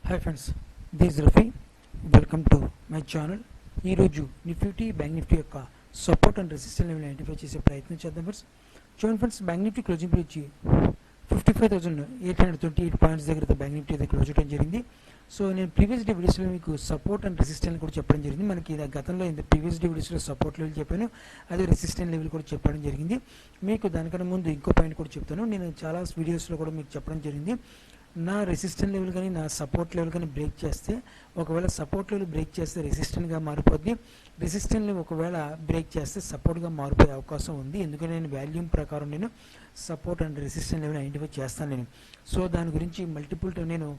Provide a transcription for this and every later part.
Hi friends, this Rafi. Welcome to my channel. ఈరోజు Nifty bank Nifty యొక్క support and resistance level identify చేసే ప్రయత్నం చేద్దాం ఫ్రెండ్స్. చూడండి ఫ్రెండ్స్, బ్యాంక్ నిఫ్టీ క్లోజింగ్ వచ్చి 55,828 పాయింట్స్ దగ్గర బ్యాంక్ నిఫ్టీ అయితే క్లోజ్ చేయడం జరిగింది. సో నేను ప్రీవియస్ డే వీడియోస్లో మీకు సపోర్ట్ అండ్ రెసిస్టెన్స్ కూడా చెప్పడం జరిగింది. మనకి గతంలో ప్రీవియస్ డే వీడియోస్లో సపోర్ట్ లెవెల్ చెప్పాను, అదే రెసిస్టెన్స్ లెవెల్ కూడా చెప్పడం జరిగింది. మీకు దానికన్నా ముందు ఇంకో పాయింట్ కూడా చెప్తాను. నేను చాలా వీడియోస్లో కూడా మీకు చెప్పడం జరిగింది. నా రెసిస్టెన్స్ లెవెల్ కానీ నా సపోర్ట్ లెవెల్ కానీ బ్రేక్ చేస్తే, ఒకవేళ సపోర్ట్ లెవెల్ బ్రేక్ చేస్తే రెసిస్టెంట్గా మారిపోద్ది, రెసిస్టెన్స్ లెవెల్ ఒకవేళ బ్రేక్ చేస్తే సపోర్ట్గా మారిపోయే అవకాశం ఉంది. ఎందుకంటే నేను వాల్యూమ్ ప్రకారం నేను support and resistance level identify చేస్తాను నేను. సో దాని గురించి మల్టిపుల్ టైం నేను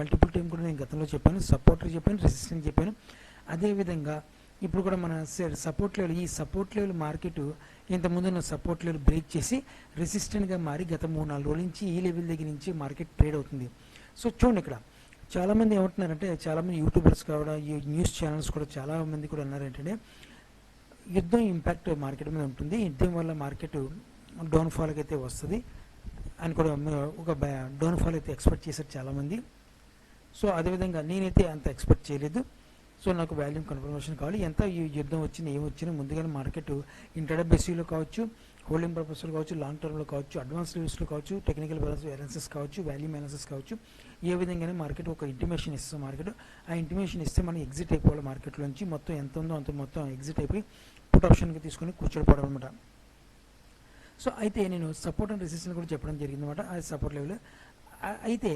మల్టిపుల్ టైం కూడా నేను గతంలో చెప్పాను, సపోర్ట్ చెప్పాను, రెసిస్టెన్స్ చెప్పాను. అదేవిధంగా ఇప్పుడు కూడా మన సపోర్ట్ లెవెల్, ఈ సపోర్ట్ లెవెల్ మార్కెట్ ఇంతకుముందు ఉన్న సపోర్ట్ లెవెల్ బ్రేక్ చేసి రెసిస్టెంట్గా మారి గత 3-4 రోజుల నుంచి ఈ లెవెల్ దగ్గర నుంచి మార్కెట్ ట్రేడ్ అవుతుంది. సో చూడండి, ఇక్కడ చాలామంది ఏమంటున్నారంటే, చాలామంది యూట్యూబర్స్ కూడా, ఈ న్యూస్ ఛానల్స్ కూడా చాలామంది కూడా అన్నారు ఏంటంటే, యుద్ధం ఇంపాక్ట్ మార్కెట్ మీద ఉంటుంది, యుద్ధం వల్ల మార్కెట్ డౌన్ఫాల్కి అయితే వస్తుంది అని కూడా ఒక డౌన్ఫాల్ అయితే ఎక్స్పెక్ట్ చేశారు చాలామంది. సో అదేవిధంగా నేనైతే అంత ఎక్స్పెక్ట్ చేయలేదు. సో నాకు వాల్యూమ్ కన్ఫర్మేషన్ కావాలి. ఎంత ఈ యుద్ధం వచ్చింది, ఏమి వచ్చినా ముందుగానే మార్కెట్ ఇంట్రాడే బేసిస్లో కావచ్చు, హోల్డింగ్ పర్పస్లో కావచ్చు, లాంగ్ టర్మ్లో కావచ్చు, అడ్వాన్స్ లెవెల్స్లో కావచ్చు, టెక్నికల్ అనాలిసిస్ కావచ్చు, వాల్యూమ్ అనాలిసిస్ కావచ్చు, ఏ విధంగానే మార్కెట్ ఒక ఇంటిమేషన్ ఇస్తాం. మార్కెట్ ఆ ఇంటిమేషన్ ఇస్తే మనం ఎగ్జిట్ అయిపోవాలి మార్కెట్లోంచి. మొత్తం ఎంత ఉందో అంత మొత్తం ఎగ్జిట్ అయిపోయి పుట్ ఆప్షన్కి తీసుకొని కూర్చోడిపోవడం అనమాట. సో అయితే నేను సపోర్ట్ అండ్ రెసిస్టెన్స్ కూడా చెప్పడం జరిగింది అనమాట. అది సపోర్ట్ లెవెల్. అయితే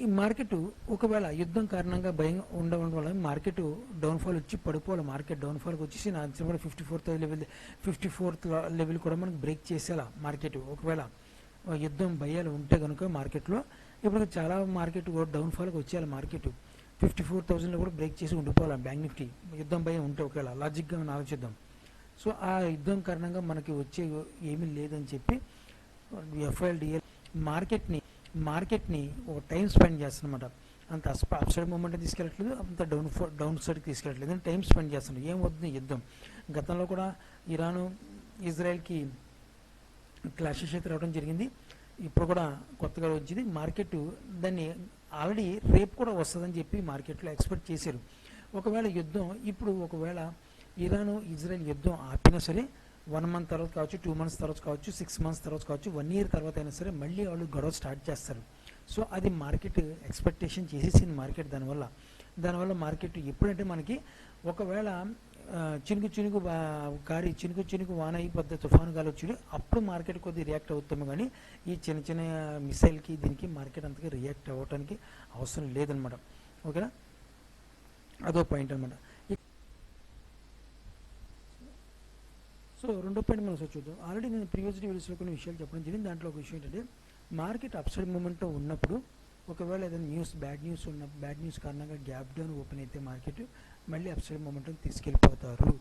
ఈ మార్కెట్ ఒకవేళ యుద్ధం కారణంగా భయం ఉండడం వల్ల మార్కెట్ డౌన్ఫాల్ వచ్చి పడిపోవాలి. మార్కెట్ డౌన్ఫాల్కి వచ్చేసి నా అంచనా కూడా 54th లెవెల్ కూడా మనకు బ్రేక్ చేసేలా మార్కెట్, ఒకవేళ యుద్ధం భయాలు ఉంటే కనుక మార్కెట్లో ఇప్పుడు చాలా మార్కెట్ డౌన్ఫాల్కి వచ్చేయాలి. మార్కెట్ 54,000లో కూడా బ్రేక్ చేసి ఉండిపోవాలి బ్యాంక్ నిఫ్టీ, యుద్ధం భయం ఉంటే. ఒకవేళ లాజిక్గా మనం ఆలోచిద్దాం. సో ఆ యుద్ధం కారణంగా మనకి వచ్చే ఏమీ లేదని చెప్పి ఎఫ్ఐఎల్డిఎల్ మార్కెట్ని ఒక టైం స్పెండ్ చేస్తున్నమాట. అంత అప్ సైడ్ మూమెంట్ తీసుకెళ్ళట్లేదు, అంత డౌన్ సైడ్కి తీసుకెళ్ళట్లేదు, టైం స్పెండ్ చేస్తున్నారు. ఏం వద్దు యుద్ధం. గతంలో కూడా ఇరాను ఇజ్రాయెల్కి క్లాషెస్ అయితే రావడం జరిగింది. ఇప్పుడు కూడా కొత్తగా వచ్చింది. మార్కెట్ దాన్ని ఆల్రెడీ రేపు కూడా వస్తుందని చెప్పి మార్కెట్లో ఎక్స్పెక్ట్ చేశారు. ఒకవేళ యుద్ధం ఇప్పుడు ఒకవేళ ఇరాను ఇజ్రాయెల్ యుద్ధం ఆపినా సరే 1 month తర్వాత కావచ్చు, 2 months తర్వాత కావచ్చు, 6 months తర్వాత కావచ్చు, 1 year తర్వాత అయినా సరే మళ్ళీ వాళ్ళు గొడవ స్టార్ట్ చేస్తారు. సో అది మార్కెట్ ఎక్స్పెక్టేషన్ చేసేసింది మార్కెట్. దానివల్ల మార్కెట్ ఎప్పుడంటే మనకి ఒకవేళ చినుకు వాన అయిపోద్ది, తుఫాను గాలి వచ్చి అప్పుడు మార్కెట్ కొద్దిగా రియాక్ట్ అవుతాము. కానీ ఈ చిన్న మిసైల్కి దీనికి మార్కెట్ అంతగా రియాక్ట్ అవ్వడానికి అవసరం లేదనమాట. ఓకేనా, అదో పాయింట్ అనమాట. సో రెండో పాయింట్ మనం చూద్దాం. ఆల్రెడీ నేను ప్రీవియస్ వీడియోస్లో కొన్ని విషయాలు చెప్పడం జరిగింది. దాంట్లో ఒక విషయం ఏంటంటే, మార్కెట్ అప్సైడ్ మూమెంట్లో ఉన్నప్పుడు ఒకవేళ ఏదైనా బ్యాడ్ న్యూస్ కారణంగా గ్యాప్ డౌన్ ఓపెన్ అయితే మార్కెట్ మళ్ళీ అప్సైడ్ మూమెంట్ని తీసుకెళ్ళిపోతారు.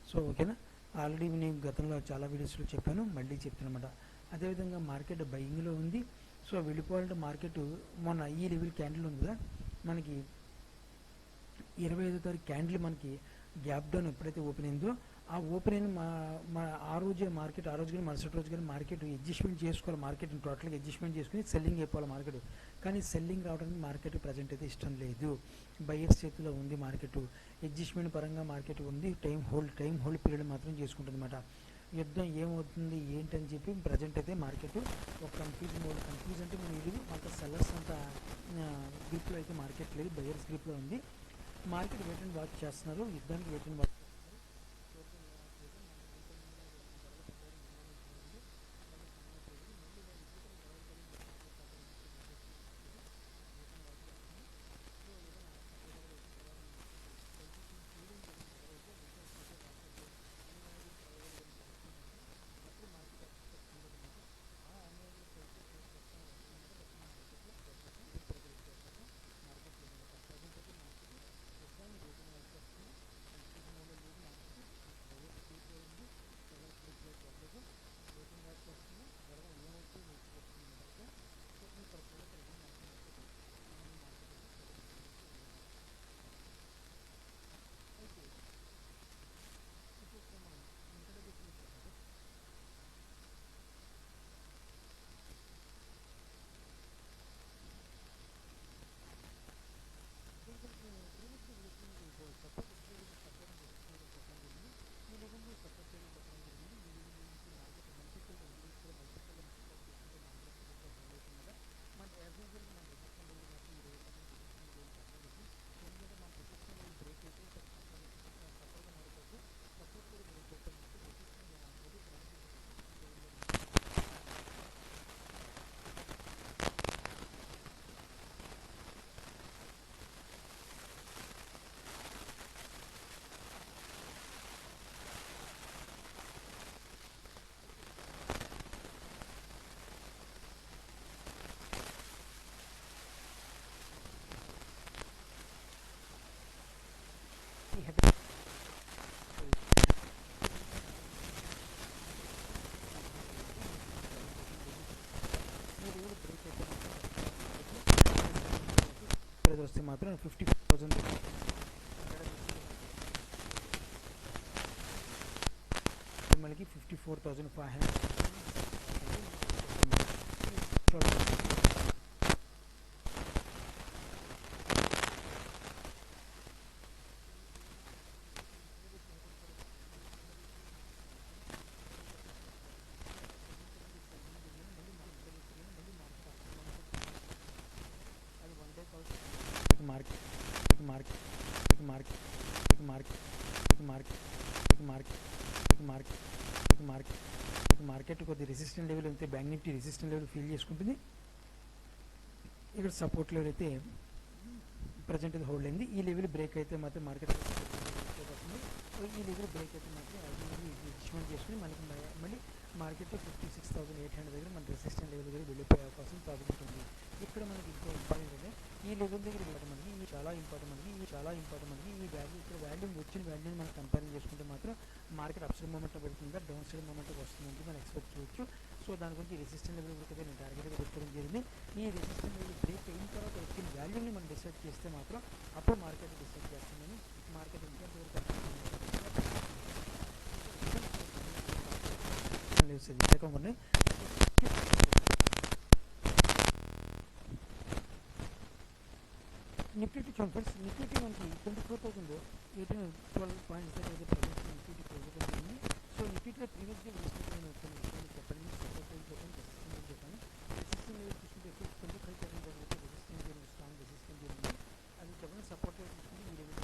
సో ఓకేనా, ఆల్రెడీ నేను గతంలో చాలా వీడియోస్లో చెప్పాను, మళ్ళీ చెప్తానమాట. అదేవిధంగా మార్కెట్ బయింగ్లో ఉంది. సో వెళ్ళిపోవాలంటే మార్కెట్ మొన్న ఈ లెవెల్ క్యాండిల్ ఉంది కదా, మనకి 25వ తారీఖు క్యాండిల్ మనకి గ్యాప్ డౌన్ ఎప్పుడైతే ఓపెన్ అయిందో, ఆ ఓపెన్ అయిన ఆ రోజు కానీ మరుసటి రోజు కానీ మార్కెట్ అడ్జస్ట్మెంట్ చేసుకోవాలి. మార్కెట్ని టోటల్గా అడ్జస్ట్మెంట్ చేసుకుని సెల్లింగ్ అయిపోవాలి మార్కెట్. కానీ సెల్లింగ్ రావడానికి మార్కెట్ ప్రజెంట్ అయితే ఇష్టం లేదు. బయర్స్ చేతిలో ఉంది మార్కెట్. అడ్జస్ట్మెంట్ పరంగా మార్కెట్ ఉంది. టైం హోల్డ్ పీరియడ్ మాత్రం చేసుకుంటుంది అనమాట. యుద్ధం ఏమవుతుంది ఏంటని చెప్పి ప్రజెంట్ అయితే మార్కెట్ ఒక కన్ఫ్యూజ్ అంటే మనం ఇది అంత సెల్లర్స్ అంత గ్రిప్లో అయితే మార్కెట్ లేదు, బయర్స్ గ్రిప్లో ఉంది. మార్కెట్ వెయిట్ అండ్ వాచ్ చేస్తున్నారు, యుద్ధానికి వెయిట్ అండ్ వాచ్. దగ్గర వస్తే మాత్రం 54,000 మనకి 54,500 మార్కెట్ కొద్ది రెసిస్టెంట్ లెవెల్ అయితే bank Nifty resistant level feel చేసుకుంటుంది. ఇక్కడ సపోర్ట్ లెవెల్ అయితే ప్రజెంట్ ఇది హోల్డ్ అయింది. ఈ లెవెల్ బ్రేక్ అయితే మాత్రం మార్కెట్ వస్తుంది. ఈ లెవెల్ బ్రేక్ అయితే మాత్రం అడ్జస్ట్మెంట్ చేసుకుని మనకి మళ్ళీ మార్కెట్ 56,800 దగ్గర మన రెసిస్టెంట్ లెవెల్ దగ్గర వెళ్ళిపోయే అవకాశం తగ్గుతుంది. ఇక్కడ మనకి ఇంకో ఇంపార్టెంట్ అంటే ఈ లెవెల్ దగ్గర వెళ్ళడం మనకి ఇవి చాలా ఇంపార్టెంట్ మనకి ఈ వాల్యూ ఇక్కడ వచ్చిన వాల్యూని మనం కంపేర్ చేసుకుంటే మాత్రం మార్కెట్ అప్ సైడ్ మూమెంట్ పెడుతుందా డౌన్ సైడ్ మూమెంట్ వస్తుందని మనం ఎక్స్పెక్ట్ చేయొచ్చు. సో దాని గురించి రెసిస్టెంట్ లెవెల్ వరకు అయితే నేను టార్గెట్గా పెట్టుకోవడం జరిగింది. ఈ రెసిస్టెంట్ లెవెల్ బ్రేక్ అయిన తర్వాత వచ్చిన వాల్యూని మనం డిసైడ్ చేస్తే మాత్రం అప్పుడు మార్కెట్ డిసైడ్ చేస్తుందని మార్కెట్ ఇంకెంతవరకు ఉన్నాయి. నిఫ్టీ చూడండి ఫ్రెండ్స్, నిఫ్టీ మనకి 24,812 పాయింట్స్ అయితే ప్రజెంట్ నిఫ్టీ క్లోజ్ అవుతుంది. సో నిఫ్టీలో ప్రీవియస్గా చెప్పండి చెప్పాను రెసిస్టెంట్ లెవెల్ చూసుకుంటే 25,000 రెసిస్టెంట్ స్ట్రాంగ్ రెసిస్టెంట్ ఉంది. అది చెప్పండి సపోర్ట్ లెవెల్ చూసుకుంటే ఈ లెవెల్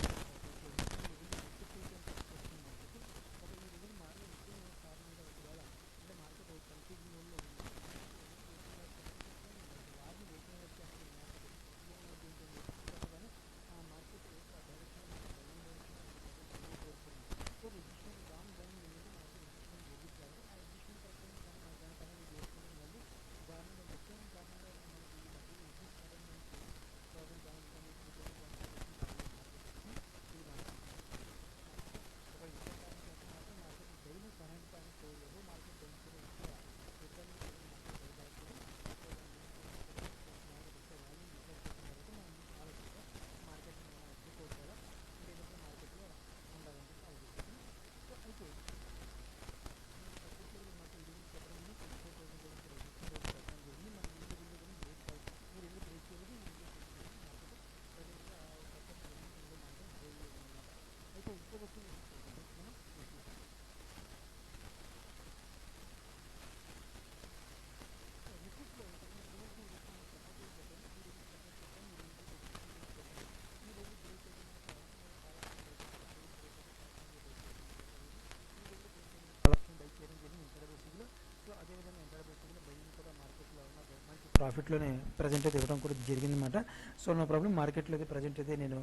ప్రాఫిట్లోనే ప్రజెంట్ అయితే ఇవ్వడం కూడా జరిగిందన్నమాట. So no problem. మార్కెట్లో అయితే ప్రజెంట్ అయితే నేను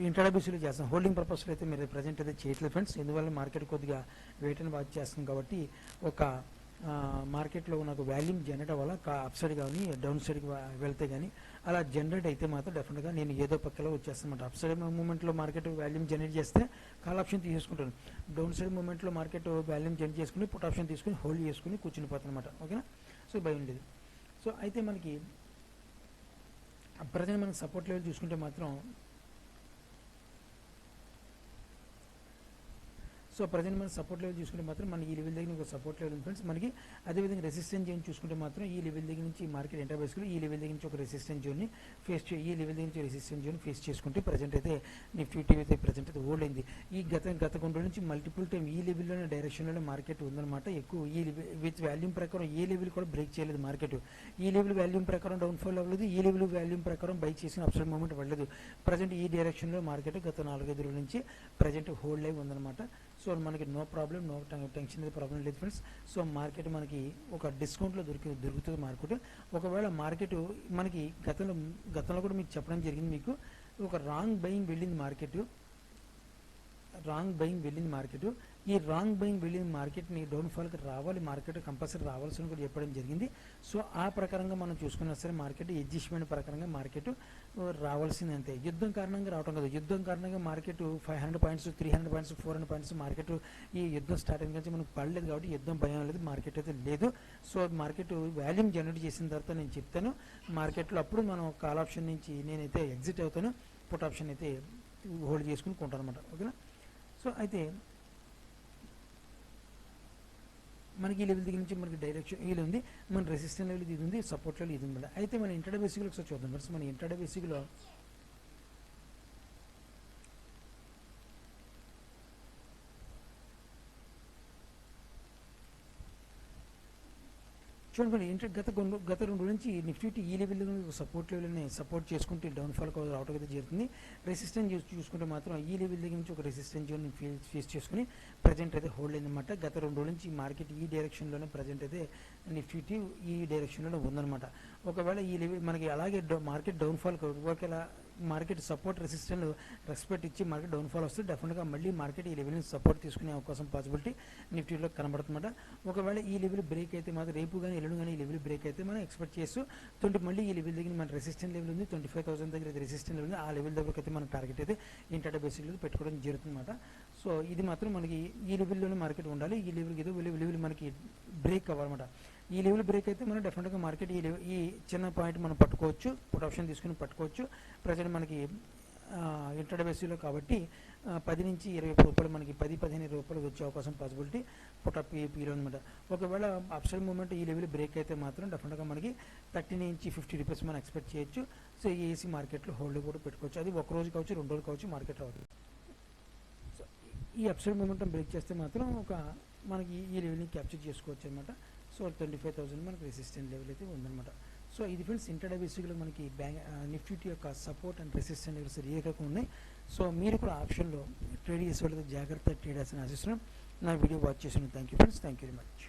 ఇంట్రాడేబేస్లో చేస్తాను. హోల్డింగ్ పర్పస్లో అయితే మీరు ప్రజెంట్ అయితే చేయట్లేదు ఫ్రెండ్స్. ఎందువల్ల మార్కెట్ కొద్దిగా వెయిట్ అండ్ వాచ్ చేస్తుంది కాబట్టి ఒక మార్కెట్లో నాకు వాల్యూమ్ జనరేట్ అవ్వాలా అప్ సైడ్ కానీ డౌన్ సైడ్కి వెళ్తే కానీ అలా జనరేట్ అయితే మాత్రం డెఫినెట్గా నేను ఏదో పక్కలో వచ్చేస్తాను. అప్ సైడ్ మూమెంట్లో మార్కెట్ వాల్యూమ్ జనరేట్ చేస్తే కాల్ ఆప్షన్ తీసుకుంటాను. డౌన్ సైడ్ మూమెంట్లో మార్కెట్ వాల్యూమ్ జనరేట్ చేసుకుని పుట్ ఆప్షన్ తీసుకుని హోల్డ్ చేసుకుని కూర్చుని పోతాను అనమాట. ఓకేనా? సో భయం ఉండేది. సో అయితే మనకి ప్రజెంట్ మనకి సపోర్ట్ లెవెల్ చూసుకుంటే మాత్రం సో ప్రజెంట్ మన సపోర్ట్ లెవెల్ చూసుకుంటే మాత్రం మన ఈ లెవెల్ దగ్గర ఒక సపోర్ట్ లెవెల్ ఫ్రెండ్స్ మనకి. అదేవిధంగా రెసిస్టెన్స్ జోన్ చూసుకుంటే మాత్రం ఈ లెవెల్ దగ్గర నుంచి మార్కెట్ ఎంటర్ బేసుకుని ఈ లెవెల్ దగ్గర నుంచి ఒక రెసిస్టెన్స్ జోన్ని ఈ లెవెల్ దగ్గర నుంచి రెసిస్టెన్స్ జోన్ ఫేస్ చేసుకుంటే ప్రజెంట్ అయితే నిఫ్టీ అయితే ప్రజెంట్ అయితే హోల్డ్ అయింది. ఈ గత కొన్ని నుంచి మల్టిపుల్ టైం ఈ లెవెల్లోనే డైరెక్షన్లోనే మార్కెట్ ఉందన్నమాట. ఎక్కువ ఈ విత్ వాల్యూమ్ ప్రకారం ఏ లెవెల్ కూడా బ్రేక్ చేయలేదు మార్కెట్. ఈ లెవెల్ వాల్యూమ్ ప్రకారం డౌన్ ఫాల్ అవ్వలేదు, ఈ లెవెల్ వాల్యూమ్ ప్రకారం బై చేసిన అప్సైడ్ మూమెంట్ పడలేదు. ప్రజెంట్ ఈ డైరెక్షన్లో మార్కెట్ గత 4-5 రోజుల నుంచి ప్రజెంట్ హోల్డ్ అయి ఉందన్నమాట. సో మనకి నో ప్రాబ్లం, నో టెన్షన్ అయితే ప్రాబ్లం లేదు ఫ్రెండ్స్. సో మార్కెట్ మనకి ఒక డిస్కౌంట్లో దొరుకుతుంది మార్కెట్. ఒకవేళ మార్కెట్ మనకి గతంలో కూడా మీకు చెప్పడం జరిగింది, మీకు ఒక రాంగ్ బయింగ్ వెళ్ళింది మార్కెట్. ఈ రాంగ్ బయింగ్ వెళ్ళి మార్కెట్ని డౌన్ఫాల్కి రావాలి, మార్కెట్ కంపల్సరీ రావాల్సిన కూడా చెప్పడం జరిగింది. సో ఆ ప్రకారంగా మనం చూసుకున్నా సరే మార్కెట్ అడ్జస్ట్మెంట్ ప్రకారంగా మార్కెట్ రావాల్సింది అంతే. యుద్ధం కారణంగా రావడం కదా, యుద్ధం కారణంగా market 500 points 300 points 400 points market ఈ యుద్ధం స్టార్ట్ అయిన నుంచి మనకు పడలేదు కాబట్టి యుద్ధం భయం లేదు, మార్కెట్ అయితే లేదు. సో మార్కెట్ వాల్యూమ్ జనరేట్ చేసిన తర్వాత నేను చెప్తాను మార్కెట్లో, అప్పుడు మనం కాల్ ఆప్షన్ నుంచి నేనైతే ఎగ్జిట్ అవుతాను, పుట్ ఆప్షన్ అయితే హోల్డ్ చేసుకుని కొంటాను అనమాట. ఓకేనా. సో అయితే మనకి ఈ లెవెల్ దగ్గర నుంచి మనకి డైరెక్షన్ ఇలా ఉంది, మన రెసిస్టెన్స్ లెవెల్ ఇది ఉంది, సపోర్ట్ లెవెల్ ఇది ఉంది. అయితే మన ఇంట్రాడే బేసిక్లో ఒకసారి చూద్దాం ఫ్రెండ్స్. మన ఇంట్రాడే బేసిక్లో చూడండి గత 2 రోజుల నుంచి నిఫ్టీ ఈ లెవెల్ సపోర్ట్ లెవెల్ని సపోర్ట్ చేసుకుంటే డౌన్ఫాల్ రావడం అయితే జరుగుతుంది. రెసిస్టెన్స్ చూసుకుంటే మాత్రం ఈ లెవెల్ దగ్గర నుంచి ఒక రెసిస్టెన్స్ జోన్ ఫేస్ చేసుకుని ప్రజెంట్ అయితే హోల్డ్ అయిందన్నమాట. గత 2 రోజుల నుంచి మార్కెట్ ఈ డైరెక్షన్లోనే ప్రజెంట్ అయితే నిఫ్టీ ఈ డైరెక్షన్లోనే ఉందన్నమాట. ఒకవేళ ఈ లెవెల్ మనకి అలాగే మార్కెట్ డౌన్ఫాల్ ఒకవేళ మార్కెట్ సపోర్ట్ రెసిస్టెన్స్ రెస్పెక్ట్ ఇచ్చి మార్కెట్ డౌన్ఫాల్ వస్తే డెఫినెట్గా మళ్ళీ మార్కెట్ ఈ లెవెల్ని సపోర్ట్ తీసుకునే అవకాశం పాసిబిలిటీ నిఫ్టీలో కనబడుతుందన్నమాట. ఒకవేళ ఈ లెవెల్ బ్రేక్ అయితే మాత్రం రేపు కానీ ఎల్లుండి కానీ ఈ లెవెల్ బ్రేక్ అయితే మనం ఎక్స్పెక్ట్ చేస్తూ మళ్ళీ ఈ లెవెల్ దగ్గర మన రెసిస్టెన్స్ లెవెల్ ఉంది 25,000 దగ్గర అయితే రెసిస్టెన్స్ లెవెల్ ఉంది, ఆ లెవెల్ దగ్గరకు అయితే మన టార్గెట్ అయితే ఇంట్రాడే బేసిక్లో పెట్టుకోవడం జరుగుతుందన్నమాట. సో ఇది మాత్రం మనకి ఈ లెవెల్లోనే మార్కెట్ ఉండాలి, ఈ లెవెల్కి ఏదో లెవెల్ మనకి బ్రేక్ అవ్వాలన్నమాట. ఈ లెవెల్ బ్రేక్ అయితే మనం డెఫినెట్గా మార్కెట్ ఈ చిన్న పాయింట్ మనం పట్టుకోవచ్చు, పుట్ ఆప్షన్ తీసుకుని పట్టుకోవచ్చు. ప్రజెంట్ మనకి ఇంట్రాడే బేసిక్లో కాబట్టి 10 నుంచి 20 రూపాయలు మనకి 10-15 రూపాయలు వచ్చే అవకాశం పాసిబిలిటీ పుట్ అప్ పీలో అనమాట. ఒకవేళ అప్సైడ్ మూమెంట్ ఈ లెవెల్ బ్రేక్ అయితే మాత్రం డెఫినెట్గా మనకి 30 నుంచి 50 రూపీస్ మనం ఎక్స్పెక్ట్ చేయొచ్చు. సో ఏసీ మార్కెట్లో హోల్డ్ కూడా పెట్టుకోవచ్చు, అది ఒక రోజు కావచ్చు 2 రోజులు కావచ్చు మార్కెట్ రావచ్చు. సో ఈ అప్సైడ్ మూమెంట్ బ్రేక్ చేస్తే మాత్రం మనకి ఈ లెవెల్ని క్యాప్చర్ చేసుకోవచ్చు అనమాట. సో 25,000 మనకి రెసిస్టెంట్ లెవెల్ అయితే ఉందన్నమాట. సో ఇది ఫ్రెండ్స్ ఇంట్రాడే బేసిక్లో మనకి నిఫ్టీ యొక్క సపోర్ట్ అండ్ రెసిస్టెంట్ లెవెల్స్ రియల్గా ఉన్నాయి. సో మీరు కూడా ఆప్షన్లో ట్రేడ్ చేసే వాళ్ళతో జాగ్రత్త ట్రేడ్ చేసిన ఆశిస్తున్నాం. నా వీడియో వాచ్ చేసిన thank you friends, thank you very much.